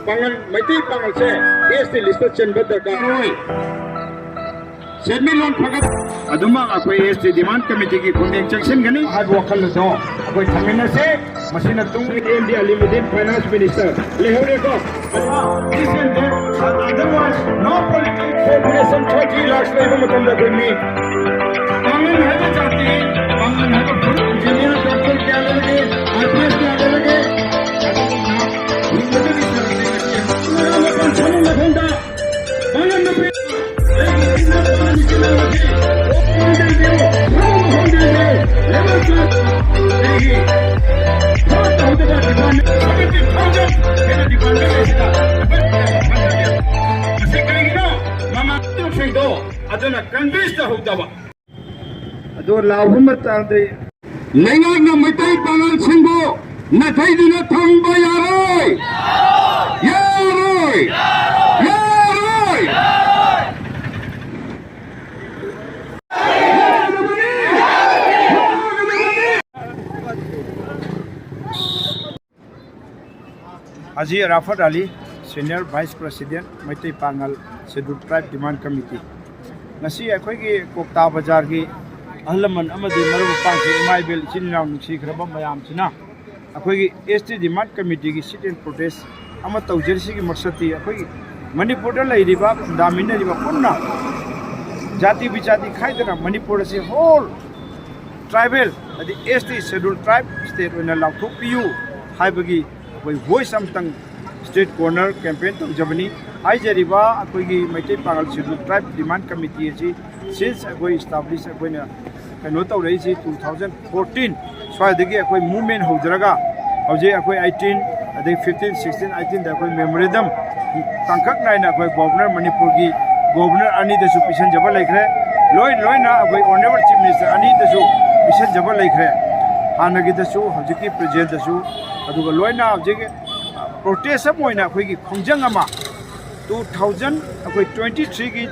Pangal Meitei Pangal se ST list chen bada garoi Sedmi lon phagat aduma akoi ST demand committee ki khundeng section gani hard wakal do akoi thamina se machine tung India limited finance minister lehore ko otherwise no political cooperation 30 lakhs level matam da koi Pangal hai jati Pangal hai engineer doctor kya lage IPS kya lage Meitei Pangal singbu nathai dina thamba yaroi yaroi yaroi Haji Rafat Ali, Senior Vice President, Meitei Pangal Scheduled Tribe Demand Committee. Nasi akhoi ki Kwakta Bazar ki ahalaman amadi maru pangki imaibel chinnaw nungsi khraba mayam china akhoi ki ST Demand Committee ki sit and protest ama tawjersi ki maksati akhoi ki Manipur da lairiba damina riba punna jati bichati khaidana Manipur se whole tribal adi ST Scheduled Tribe state oina lauthok piu haibagi we voice amtang state corner campaign to Germany I jariba akhoi ki Meitei Pangal Scheduled Tribe Demand Committee ji since akhoi establish akhoi na kano tau rei ji 2014 swaidagi akhoi movement hojraga hoje akhoi 18 adai 15 16 18 da akhoi memorandum tangkak naina akhoi governor Manipur gi governor ani da su pisan jaba laikre loi na akhoi honorable chief minister ani da su pisan jaba laikre hanagi da su hoje ki president da su aduga loi na hoje protest moina akhoi gi khongjang ama 2023 ki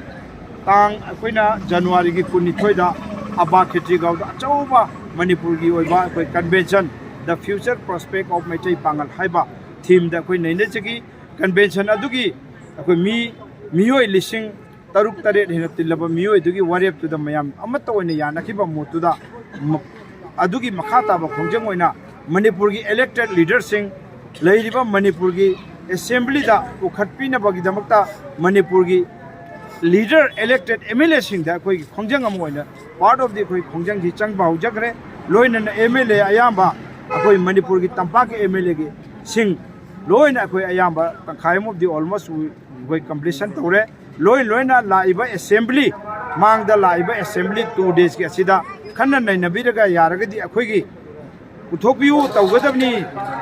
tang akoina January ki kunithoi da aba kheti gaw da chauba Manipur gi oiba akoi convention the future prospect of Meitei Pangal haiba theme da akoi naine chagi convention adugi akoi miyoi lising taruk tare hina tilaba miyoi dugi warep tu da mayam amata oina yanakhiba motu da adugi makhata ba khongjang oina Manipur gi elected leaders sing leiriba Manipur gi assembly da ukhatpina bagi damakta Manipur gi leader elected MLA sing da koi khongjang amoina part of the koi khongjang gi changba hujagre loina MLA ayamba akoi Manipur gi tampa ke MLA gi sing loina akoi ayamba tangkhaim of the almost koi completion tore loina laiba assembly mangda laiba assembly 2 days ki asida khanna naina biraga yaragadi akoi gi uthokpiu tawgadabni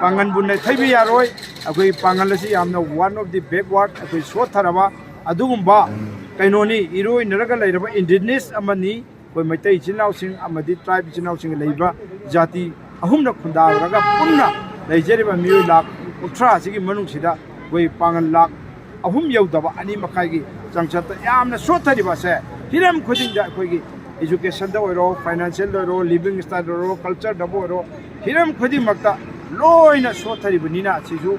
pangan bunai thaibi yaroi akoi pangal asi amna one of the backward akoi so tharaba adugumba kainoni iroi naraga lairaba indigenous amani koi Meitei chinnaw sing amadi tribe chinnaw sing leiba jati ahumna khundaraga punna leijeriba miyoi lak uthra sigi manung sida koi pangal lak ahum yaudaba ani makai gi changchat yamna sothariba se hiram khojing da koi gi education da oiro financial da oiro living style da oiro culture da oiro hiram khodi makta loina sothariba nina chisu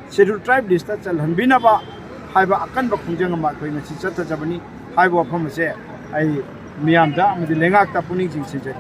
scheduled tribe list ta chalhanbina ba haiba akan ba khungjang ma koi na chata jabani haiba pham se ai miyam da amadi lengak ta puning jing se je